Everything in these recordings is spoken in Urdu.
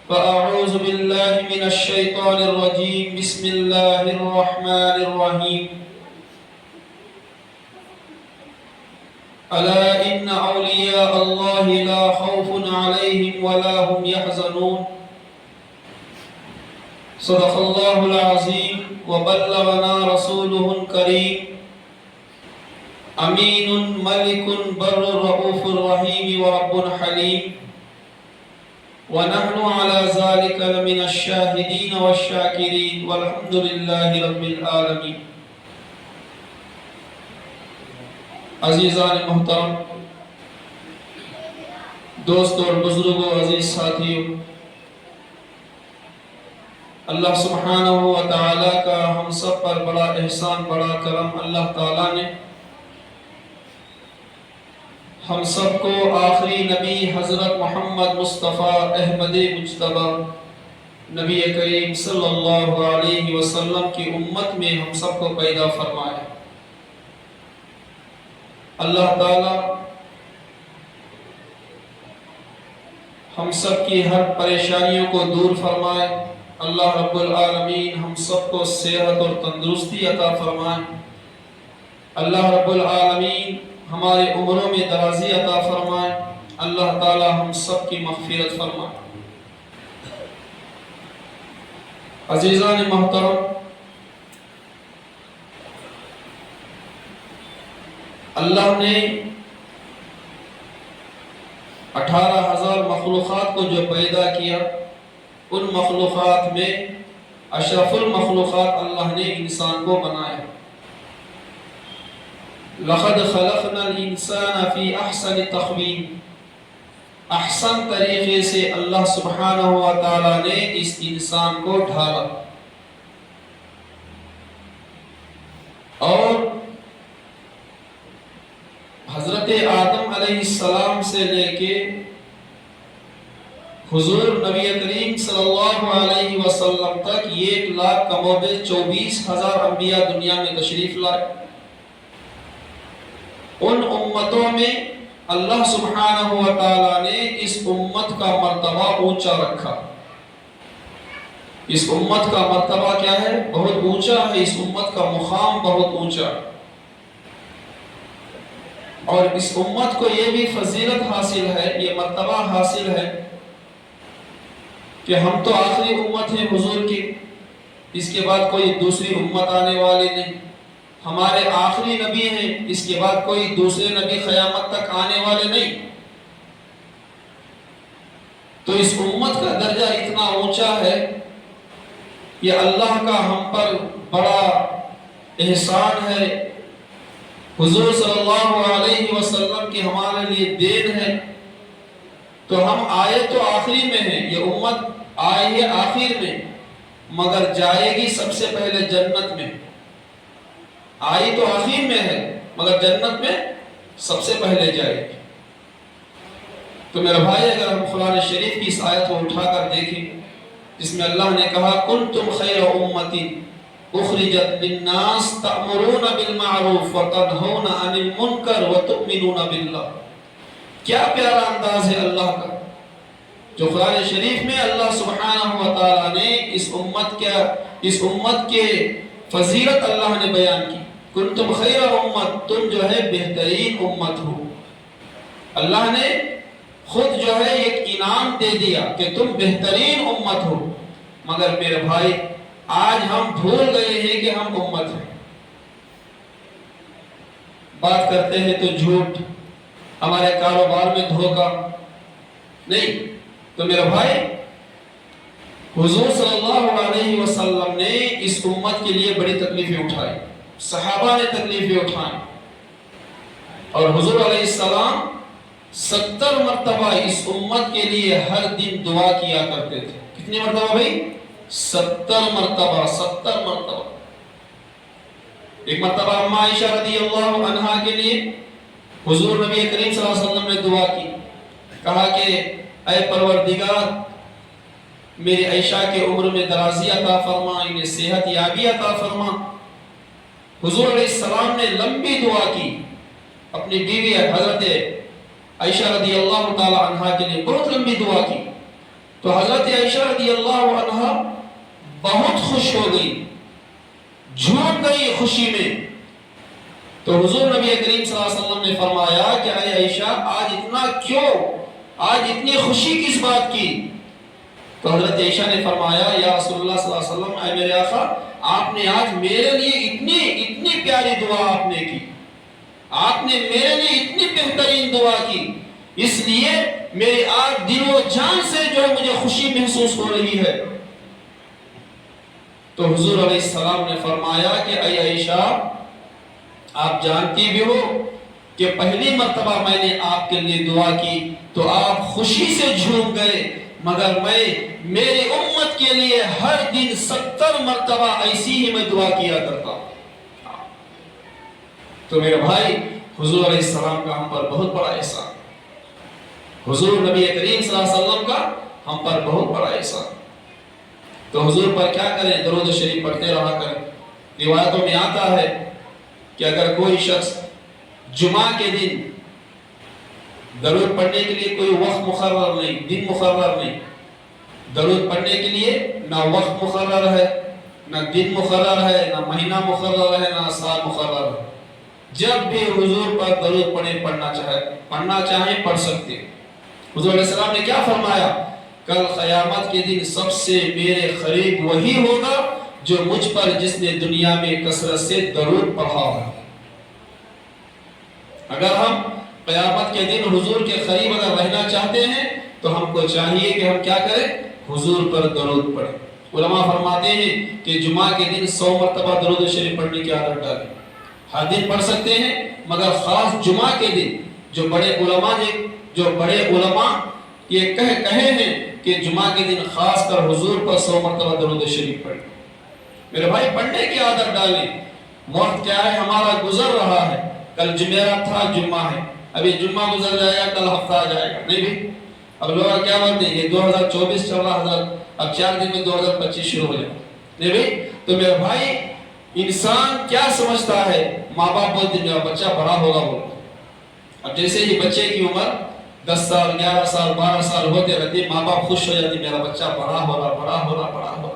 فأعوذ بالله من الشيطان الرجيم بسم الله الرحمن الرحيم ألا إن أولياء الله لا خوف عليهم ولا هم يحزنون صدق الله العظيم وبلغنا رسوله الكريم أمين ملك بر رؤوف رحيم ورب حليم ونحن على ذلك لمن الشاهدين والشاكرين والحمد لله رب العالمين. عزیزان محترم، دوستوں اور بزرگوں، عزیز ساتھیوں، اللہ سبحانہ و تعالیٰ کا ہم سب پر بڑا احسان، بڑا کرم. اللہ تعالیٰ نے ہم سب کو آخری نبی حضرت محمد مصطفیٰ احمد مجتبیٰ نبی کریم صلی اللہ علیہ وسلم کی امت میں ہم سب کو پیدا فرمایا. اللہ تعالیٰ ہم سب کی ہر پریشانیوں کو دور فرمائے. اللہ رب العالمین ہم سب کو صحت اور تندرستی عطا فرمائے. اللہ رب العالمین ہمارے عمروں میں درازی عطا فرمائے. اللہ تعالی ہم سب کی مغفرت فرمائے. عزیزان محترم، اللہ نے 18,000 مخلوقات کو جو پیدا کیا، ان مخلوقات میں اشرف المخلوقات اللہ نے انسان کو بنایا. لقد خلقنا الانسان فی احسن تقویم، احسن طریقے سے اللہ سبحانہ و تعالیٰ نے اس انسان کو ڈھالا. اور حضرت آدم علیہ السلام سے لے کے حضور نبی کریم صلی اللہ علیہ وسلم تک 1,00,000 کم و بیش 24,000 انبیاء دنیا میں تشریف لائے. ان امتوں میں اللہ سبحانہ و تعالیٰ نے اس امت کا مرتبہ اونچا رکھا. اس امت کا مرتبہ کیا ہے؟ بہت اونچا ہے. اس امت کا مقام بہت اونچا. اور اس امت کو یہ بھی فضیلت حاصل ہے، یہ مرتبہ حاصل ہے کہ ہم تو آخری امت ہیں حضور کی، اس کے بعد کوئی دوسری امت آنے والی نہیں. ہمارے آخری نبی ہیں، اس کے بعد کوئی دوسرے نبی قیامت تک آنے والے نہیں. تو اس امت کا درجہ اتنا اونچا ہے، یہ اللہ کا ہم پر بڑا احسان ہے. حضور صلی اللہ علیہ وسلم کی ہمارے لیے دین ہے. تو ہم آئے تو آخری میں ہیں، یہ امت آئی ہے آخر میں، مگر جائے گی سب سے پہلے جنت میں. آئی تو آخر میں ہے مگر جنت میں سب سے پہلے جائے گی. تو میرے بھائی، اگر ہم قرآن شریف کی اس آیت کو اٹھا کر دیکھیں جس میں اللہ نے کہا کنتم خیر امت اخرجت للناس تأمرون بالمعروف وتنہون عن المنکر وتؤمنون باللہ. کیا پیارا انداز ہے اللہ کا، جو قرآن شریف میں اللہ سبحانہ و تعالیٰ نے اس امت کے فضیلت اللہ نے بیان کی. کنتم خیر امت، تم جو ہے بہترین امت ہو. اللہ نے خود جو ہے ایک انعام دے دیا کہ تم بہترین امت ہو. مگر میرے بھائی، آج ہم بھول گئے ہیں کہ ہم امت ہیں. بات کرتے ہیں تو جھوٹ، ہمارے کاروبار میں دھوکہ نہیں. تو میرے بھائی، حضور صلی اللہ علیہ وسلم نے اس امت کے لیے بڑی تکلیفیں اٹھائی، صحابہ نے تکلیفیں اٹھائیں. اور حضور علیہ السلام 70 مرتبہ اس امت کے لیے ہر دن دعا کیا کرتے تھے. کتنی مرتبہ بھائی؟ 70 مرتبہ. 70 مرتبہ. ایک مرتبہ اما عائشہ رضی اللہ عنہا کے لیے حضور نبی کریم صلی اللہ علیہ وسلم نے دعا کی، کہا کہ اے پروردگار، میری عائشہ کے عمر میں درازی عطا فرما، انہیں صحت یابی عطا فرما. حضور علیہ السلام نے لمبی دعا کی اپنی بیوی حضرت عائشہ رضی اللہ تعالی عنہا کے لیے، بہت لمبی دعا کی. تو حضرت عائشہ رضی اللہ عنہا بہت خوش ہو گئی، جھوم گئی خوشی میں۔ تو حضور نبی کریم صلی اللہ علیہ وسلم نے فرمایا کہ اے عائشہ آج اتنا کیوں، آج اتنی خوشی کس بات کی؟ تو حضرت عائشہ نے فرمایا یا رسول اللہ صلی اللہ علیہ وسلم، اے میرے آقا آپ نے آج میرے لیے اتنی پیاری دعا آپ نے کی، آپ نے میرے لیے اتنی بہترین دعا کی، اس لیے میرے آج دل و جان سے جو ہے مجھے خوشی محسوس ہو رہی ہے۔ تو حضور علیہ السلام نے فرمایا کہ اے عائشہ آپ جانتی بھی ہو کہ پہلی مرتبہ میں نے آپ کے لیے دعا کی تو آپ خوشی سے جھوم گئے، مگر میں میری امت کے لیے ہر دن 70 مرتبہ ایسی ہی میں دعا کیا کرتا ہوں۔ تو میرے بھائی حضور علیہ السلام کا ہم پر بہت بڑا احسان، حضور نبی کریم صلی اللہ علیہ وسلم کا ہم پر بہت بڑا احسان۔ تو حضور پر کیا کریں؟ درود شریف پڑھتے رہا کریں۔ روایتوں میں آتا ہے کہ اگر کوئی شخص جمعہ کے دن درود پڑھنے کے لیے کوئی وقت مقرر نہیں، دن مقرر نہیں، درود پڑھنے کے لیے نہ وقت مقرر ہے، نہ دن مقرر ہے، نہ مہینہ مقرر ہے، نہ سال مقرر ہے، جب بھی حضور پر درود پڑھنا چاہیں پڑھ سکتے۔ حضور علیہ السلام نے کیا فرمایا؟ کل قیامت کے دن سب سے میرے قریب وہی ہوگا جو مجھ پر جس نے دنیا میں کثرت سے درود پڑھا ہو۔ اگر ہم قیامت کے دن حضور کے قریب اگر رہنا چاہتے ہیں تو ہم کو چاہیے کہ ہم کیا کریں؟ حضور پر درود پڑھیں۔ علماء فرماتے ہیں کہ جمعہ کے دن 100 مرتبہ درود شریف پڑھنے کی عادت ڈالیں۔ ہر دن پڑھ سکتے ہیں، مگر خاص جمعہ کے دن جو بڑے علماء یہ کہے ہیں کہ جمعہ کے دن خاص کر حضور پر 100 مرتبہ درود شریف پڑھیں۔ میرے بھائی پڑھنے کی عادت ڈالیں۔ وقت کیا ہے ہمارا گزر رہا ہے، کل جمعرات تھا، جمعہ ہے، ابھی جمعہ گزر جائے گا، کل ہفتہ آ جائے گا، نہیں بھی اب لوگ کیا بولتے ہیں یہ 2024 چل رہا ہے، اب 4 دن میں 2025 شروع ہو جائے گا، نہیں بھی؟ تو میرے بھائی انسان کیا سمجھتا ہے؟ ماں باپ بولتے ہیں میرا بچہ بڑا ہوگا بولتے، اب جیسے ہی بچے کی عمر 10 سال 11 سال 12 سال ہوتے رہتے ماں باپ خوش ہو جاتے میرا بچہ بڑا ہو رہا۔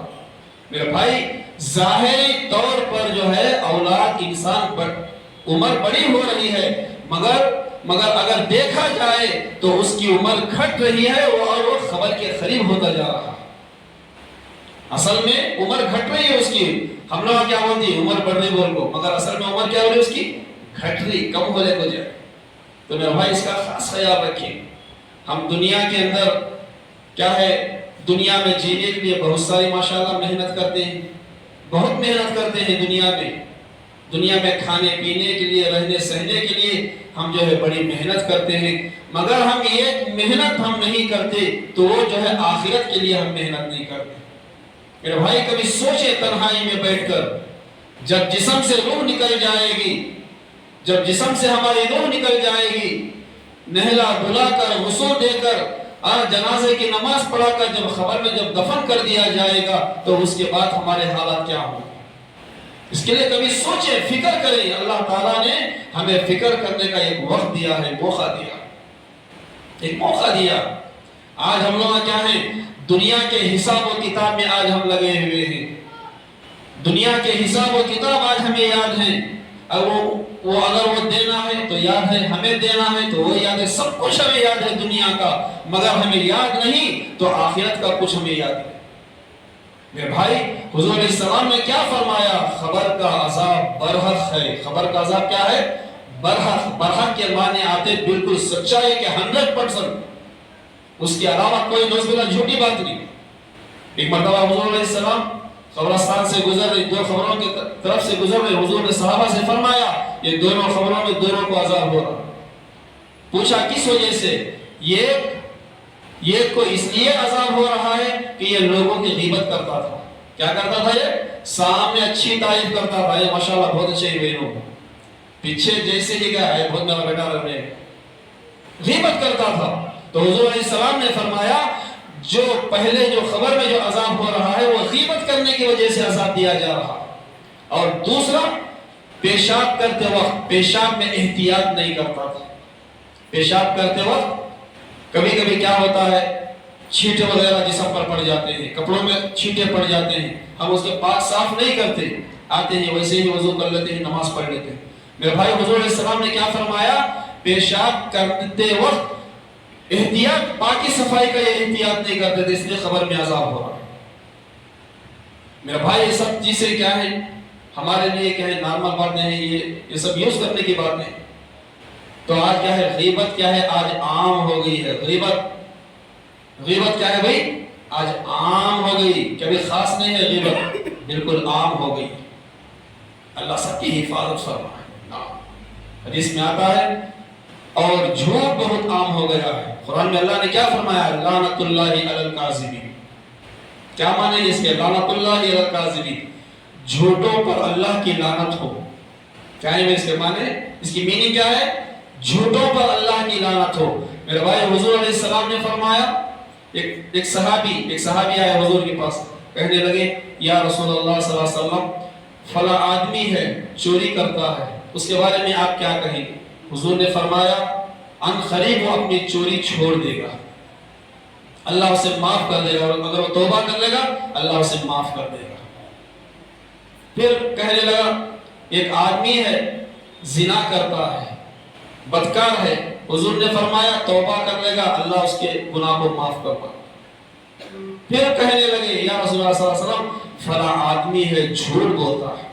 میرے بھائی ظاہری طور پر جو ہے اولاد انسان عمر بڑی ہو رہی ہے، مگر اگر دیکھا جائے تو اس کی عمر گھٹ رہی ہے اور وہ خبر کے قریب ہوتا جا رہا ہے۔ اصل میں عمر گھٹ رہی ہے اس کی، ہم لوگ کیا بولتے ہیں عمر بڑھ رہی بول کو، مگر اصل میں عمر کیا ہو رہی ہے اس کی؟ گھٹ رہی، کم ہونے کو جائے۔ تو میرے بھائی اس کا خاص خیال رکھیں۔ ہم دنیا کے اندر کیا ہے، دنیا میں جینے کے لیے بہت ساری ماشاءاللہ محنت کرتے ہیں، بہت محنت کرتے ہیں دنیا میں کھانے پینے کے لیے، رہنے سہنے کے لیے ہم جو ہے بڑی محنت کرتے ہیں، مگر ہم یہ محنت ہم نہیں کرتے تو وہ جو ہے آخرت کے لیے ہم محنت نہیں کرتے۔ میرے بھائی کبھی سوچے تنہائی میں بیٹھ کر، جب جسم سے روح نکل جائے گی، جب جسم سے ہماری روح نکل جائے گی، نہلا دھلا کر غسل دے کر اور جنازے کی نماز پڑھا کر جب خبر میں جب دفن کر دیا جائے گا تو اس کے بعد ہمارے حالات کیا ہوں گے؟ اس کے لیے کبھی سوچیں، فکر کریں۔ اللہ تعالیٰ نے ہمیں فکر کرنے کا ایک وقت دیا ہے، ایک موقع دیا۔ آج ہم لوگ کیا ہیں؟ دنیا کے حساب و کتاب میں آج ہم لگے ہوئے ہیں، دنیا کے حساب و کتاب آج ہمیں یاد ہیں، اگر وہ دینا ہے تو یاد ہے، ہمیں دینا ہے تو وہ یاد ہے، سب کچھ ہمیں یاد ہے دنیا کا، مگر ہمیں یاد نہیں تو آخرت کا کچھ ہمیں یاد ہے۔ میرے بھائی حضور علیہ السلام نے کیا فرمایا؟ خبر کا عذاب برحق ہے۔ خبر کا عذاب کیا ہے؟ برحق کے معنی آتے بالکل سچائی کے 100%، اس کے علاوہ کوئی نوزبلہ جھوٹی بات نہیں۔ ایک مرتبہ حضور علیہ السلام قبرستان سے گزر رہے، 2 قبروں کی طرف سے گزر رہے، حضور نے صحابہ سے فرمایا یہ دونوں قبروں میں دونوں کو عذاب ہو رہا۔ پوچھا کس وجہ سے؟ یہ کو اس لیے عذاب ہو رہا ہے کہ یہ لوگوں کی غیبت کرتا تھا۔ کیا کرتا تھا؟ یہ سامنے اچھی تعریف کرتا تھا، یہ ماشاءاللہ بہت اچھے بہنوں، پیچھے جیسے ہی گیا ہے بہت میرا بیٹا رہنے، غیبت کرتا تھا۔ تو حضور علیہ السلام نے فرمایا جو پہلے جو خبر میں جو عذاب ہو رہا ہے وہ غیبت کرنے کی وجہ سے عذاب دیا جا رہا، اور دوسرا پیشاب کرتے وقت پیشاب میں احتیاط نہیں کرتا تھا۔ پیشاب کرتے وقت کبھی کبھی کیا ہوتا ہے چھینٹے وغیرہ جسم پر پڑ جاتے ہیں، کپڑوں میں چھینٹے پڑ جاتے ہیں، ہم اس کے پاک صاف نہیں کرتے، آتے ہیں ویسے ہی وضو کر لیتے ہیں، نماز پڑھ لیتے ہیں۔ میرے بھائی حضور علیہ السلام نے کیا فرمایا؟ پیشاب کرتے وقت احتیاط، باقی صفائی کا یہ احتیاط نہیں کرتے تھے، اس لیے قبر میں عذاب ہو رہا ہے۔ میرے بھائی یہ سب چیزیں کیا ہیں؟ ہمارے لیے کیا ہے؟ نارمل باتیں ہیں، یہ سب یوز کرنے کی باتیں ہیں۔ تو آج کیا ہے؟ غیبت کیا ہے؟ آج عام ہو گئی ہے غیبت کیا ہے بھائی؟ آج عام ہو گئی، کبھی خاص نہیں ہے غیبت، بالکل عام ہو گئی۔ اللہ سب کی حفاظت فرمائے۔ حدیث میں آتا ہے اور جھوٹ بہت عام ہو گیا ہے۔ قرآن میں اللہ نے کیا فرمایا؟ لعنت اللہ علی الکاذبین۔ کیا معنی اس کے؟ لعنت اللہ علی الکاذبین، جھوٹوں پر اللہ کی لعنت ہو۔ کیا ہے اس کے معنی؟ اس کی میننگ کیا ہے؟ جھوٹوں پر اللہ کی لعنت ہو۔ میرے بھائی حضور علیہ السلام نے فرمایا، ایک صحابی آئے حضور کے پاس، کہنے لگے یا رسول اللہ صلی اللہ علیہ وسلم فلاں آدمی ہے چوری کرتا ہے، اس کے بارے میں آپ کیا کہیں گے؟ حضور نے فرمایا ان قریب وہ اپنی چوری چھوڑ دے گا، اللہ اسے معاف کر دے گا، اور اگر وہ توبہ کر لے گا اللہ اسے معاف کر دے گا۔ پھر کہنے لگا ایک آدمی ہے زنا کرتا ہے، بدکار ہے، حضور نے فرمایا توبہ کر لے گا اللہ اس کے گناہ کو معاف کر دے گا۔ پھر کہنے لگے یا رسول اللہ صلی اللہ علیہ وسلم فلاں آدمی ہے جھوٹ بولتا ہے،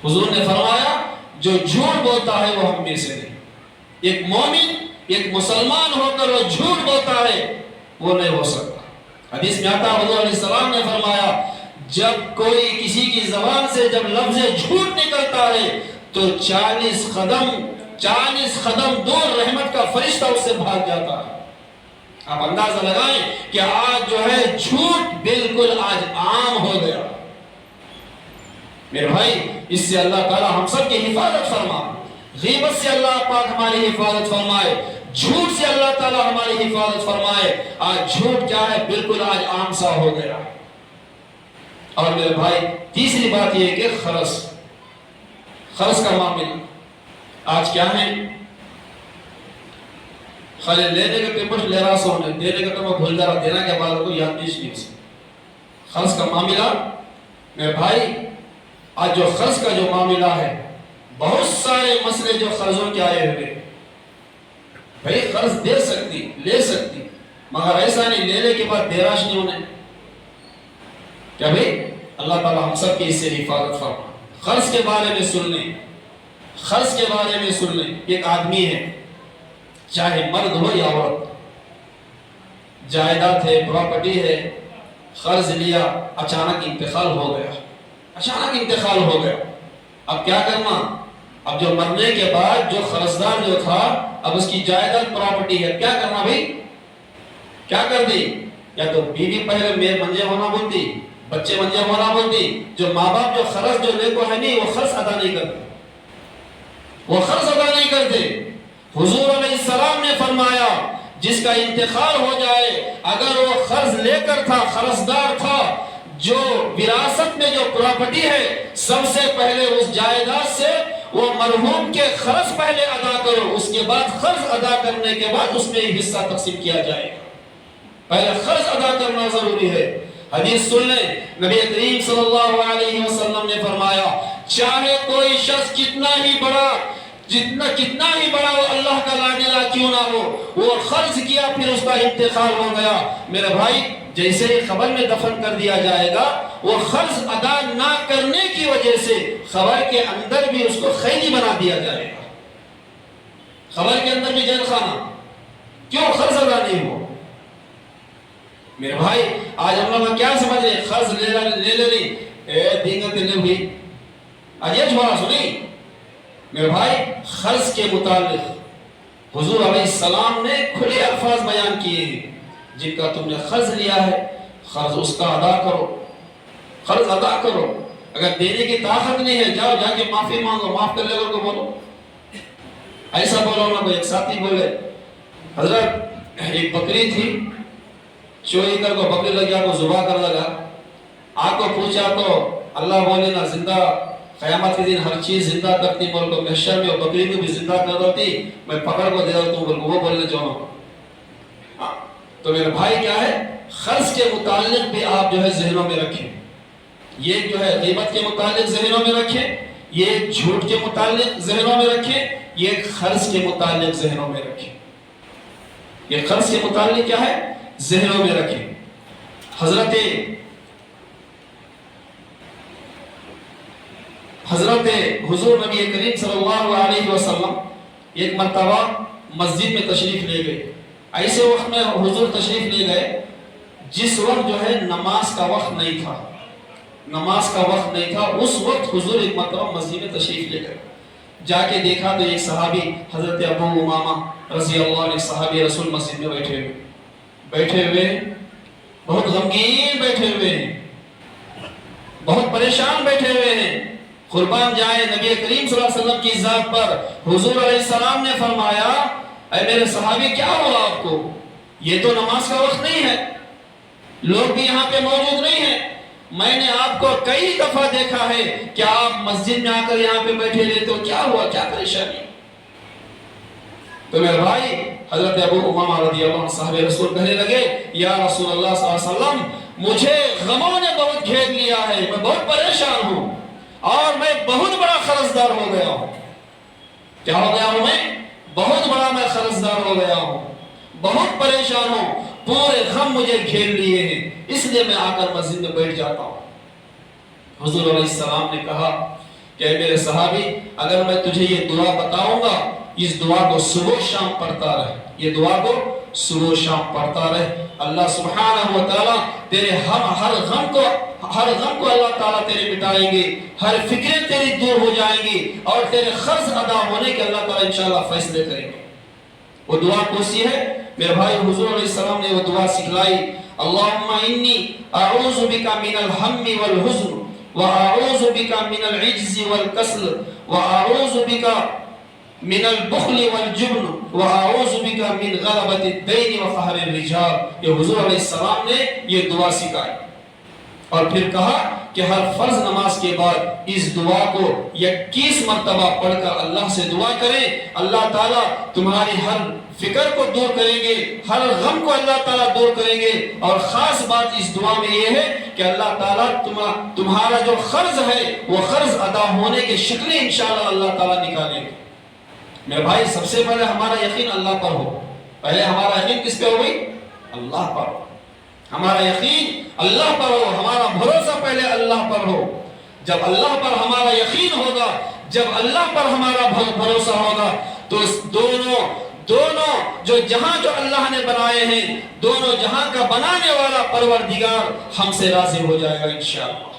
حضور نے فرمایا جو جھوٹ بولتا ہے وہ ہم میں سے نہیں۔ ایک مومن، ایک مسلمان ہو کر وہ جھوٹ بولتا ہے وہ نہیں ہو سکتا۔ حدیث میں آتا ہے حضور علیہ السلام نے فرمایا جب کوئی کسی کی زبان سے جب لفظ جھوٹ نکلتا ہے تو 40 قدم دور رحمت کا فرشتہ اس سے بھاگ جاتا ہے۔ آپ اندازہ لگائیں کہ آج جو ہے جھوٹ بالکل آج عام ہو گیا۔ میرے بھائی اس سے اللہ تعالی ہم سب کی حفاظت فرمائے، غیبت سے اللہ پاک ہماری حفاظت فرمائے، جھوٹ سے اللہ تعالی ہماری حفاظت فرمائے۔ آج جھوٹ کیا ہے؟ بالکل آج عام سا ہو گیا۔ اور میرے بھائی تیسری بات یہ ہے کہ قرض کا معاملہ آج کیا ہے؟ خالی لینے کے پیپر لے رہا سو نے، دینے کا تو میں بھول جا رہا، دینا کے بعد کو یاد نہیں سے۔ قرض کا معاملہ میرے بھائی آج جو قرض کا جو معاملہ ہے، بہت سارے مسئلے جو قرضوں کے آئے ہوئے، بھائی قرض دے سکتی لے سکتی مگر ایسا نہیں لینے کے بعد دیراش نہیں ہونے۔ کیا بھائی اللہ تعالی ہم سب کی اس سے حفاظت فرمائے۔ قرض کے بارے میں سن لیں، ایک آدمی ہے چاہے مرد ہو یا عورت، جائیداد ہے، پراپرٹی ہے، قرض لیا، اچانک انتقال ہو گیا۔ اب کیا کرنا؟ اب جو مرنے کے بعد جو قرضدار جو تھا اب اس کی جائیداد پراپرٹی ہے، کیا کرنا بھائی؟ کیا کر دی؟ یا تو بیوی پہلے میرے منجے ہونا بولتی، بچے منجے ہونا بولتی، جو ماں باپ جو قرض جو لے کو ہے نہیں وہ قرض ادا نہیں کرتے۔ حضور علیہ السلام نے فرمایا جس کا انتقال ہو جائے اگر وہ قرض لے کر تھا، قرضدار تھا، جو وراثت میں جو پراپرٹی ہے سب سے پہلے اس جائیداد سے وہ مرحوم کے قرض پہلے ادا کرو، اس کے بعد قرض ادا کرنے کے بعد اس میں حصہ تقسیم کیا جائے گا۔ پہلے قرض ادا کرنا ضروری ہے۔ حدیث سن لیں، نبی کریم صلی اللہ علیہ وسلم نے فرمایا چاہے کوئی شخص کتنا ہی بڑا وہ اللہ کا لاڈلا کیوں نہ ہو، وہ قرض کیا پھر اس کا انتقال ہو گیا، میرے بھائی جیسے ہی قبر میں دفن کر دیا جائے گا وہ قرض ادا نہ کرنے کی وجہ سے قبر کے اندر بھی اس کو قیدی بنا دیا جائے گا، قبر کے اندر بھی جیل خانہ، کیوں؟ قرض ادا نہیں ہو۔ میرے بھائی آج ہم لوگ کیا سمجھ رہے؟ قرض لے دینگت لے ہوئی آج یہ چھوڑا سنی۔ میرے بھائی قرض کے متعلق حضور علیہ السلام نے کھلے الفاظ بیان کیے ہیں، جن کا تم نے قرض لیا ہے قرض اس کا ادا کرو، اگر دینے کی طاقت نہیں ہے جاؤ جا کے معافی مانگو، معاف کر لے کو بولو، ایسا بولو نہ۔ ایک ساتھی بولے حضرت ایک بکری تھی، چوری کر کو بکری لگ گیا کو ذبح کر لگا، آپ کو پوچھا تو اللہ بولے نا زندہ قیامت کے دن ہر چیز زندہ کرتی بول کو، محشر میں بکری کو بھی زندہ کر دیتی، میں پکڑ کو دے دیتا ہوں بول کو، وہ بولنے چاہوں۔ تو میرے بھائی کیا ہے خرچ کے متعلق بھی آپ جو ہے ذہنوں میں رکھیں. یہ جو ہے غیبت کے متعلق ذہنوں میں رکھیں, یہ جھوٹ کے متعلق ذہنوں میں رکھیں, یہ خرچ کے متعلق ذہنوں میں رکھیں. یہ خرچ کے متعلق کیا ہے, ذہنوں میں رکھیں. حضرت حضور نبی کریم صلی اللہ علیہ وسلم ایک مرتبہ مسجد میں تشریف لے گئے. ایسے وقت میں حضور تشریف لے گئے جس وقت جو ہے نماز کا وقت نہیں تھا, نماز کا وقت نہیں تھا. اس وقت حضور ایک مرتبہ مسجد میں تشریف لے گئے. جا کے دیکھا تو ایک صحابی حضرت ابو امامہ رضی اللہ عنہ صحابی رسول مسجد میں بیٹھے ہوئے بہت غمگین بیٹھے ہوئے ہیں, بہت پریشان بیٹھے ہوئے ہیں. قربان جائے نبی کریم صلی اللہ علیہ وسلم کی ذات پر. حضور علیہ السلام نے فرمایا, اے میرے صحابی کیا ہوا آپ کو؟ یہ تو نماز کا وقت نہیں ہے, لوگ بھی یہاں پہ موجود نہیں ہیں. میں نے آپ کو کئی دفعہ دیکھا ہے کہ آپ مسجد میں آ کر یہاں پہ بیٹھے رہتے ہو, کیا ہوا, کیا پریشانی؟ تو میرے بھائی حضرت ابو امامہ رضی اللہ عنہ صاحب رسول کہنے لگے, یا رسول اللہ صلی اللہ علیہ وسلم مجھے غموں نے بہت گھیر لیا ہے, میں بہت پریشان ہوں اور میں بہت بڑا قرضدار ہو گیا ہوں. کیا ہو گیا ہوں میں؟ بہت بڑا میں قرضدار ہو گیا ہوں, بہت پریشان ہوں, پورے غم مجھے گھیر لیے ہیں, اس لیے میں آ کر مسجد میں بیٹھ جاتا ہوں. حضور علیہ السلام نے کہا کہ اے میرے صحابی اگر میں تجھے یہ دعا بتاؤں گا, اس دعا کو صبح شام پڑھتا رہے, یہ دعا کو صبح شام پڑھتا رہے, اللہ سبحانہ و تعالیٰ تیرے ہر غم کو اللہ تعالیٰ تیرے مٹائیں گے, ہر فکریں تیری دور ہو جائیں گی اور تیرے قرض ادا ہونے کے اللہ تعالیٰ انشاءاللہ فیصلے کریں گے. وہ دعا کوسی ہے میرے بھائی, حضور علیہ السلام نے وہ دعا سکھلائی, اللہم انی اعوذ بک من الہم والحزن واعوذ بک من العجز والکسل واعوذ بک من البخل والجبن واعوذ بک من غلبۃ الدین وقہر الرجال. یہ حضور علیہ السلام نے یہ دعا سکھائی اور پھر کہا کہ ہر فرض نماز کے بعد اس دعا کو 21 مرتبہ پڑھ کر اللہ سے دعا کریں, اللہ تعالیٰ تمہاری ہر فکر کو دور کریں گے, ہر غم کو اللہ تعالیٰ دور کریں گے. اور خاص بات اس دعا میں یہ ہے کہ اللہ تعالیٰ تمہارا جو قرض ہے وہ قرض ادا ہونے کی شکلیں انشاءاللہ اللہ تعالیٰ نکالیں گے. میرے بھائی سب سے پہلے ہمارا یقین اللہ پر ہو, پہلے ہمارا یقین کس پہ ہو گئی؟ اللہ پر. ہمارا یقین اللہ پر ہو, ہمارا بھروسہ پہلے اللہ پر ہو. جب اللہ پر ہمارا یقین ہوگا, جب اللہ پر ہمارا بھروسہ ہوگا تو دونوں جو جہاں جو اللہ نے بنائے ہیں, دونوں جہاں کا بنانے والا پروردگار ہم سے راضی ہو جائے گا انشاءاللہ.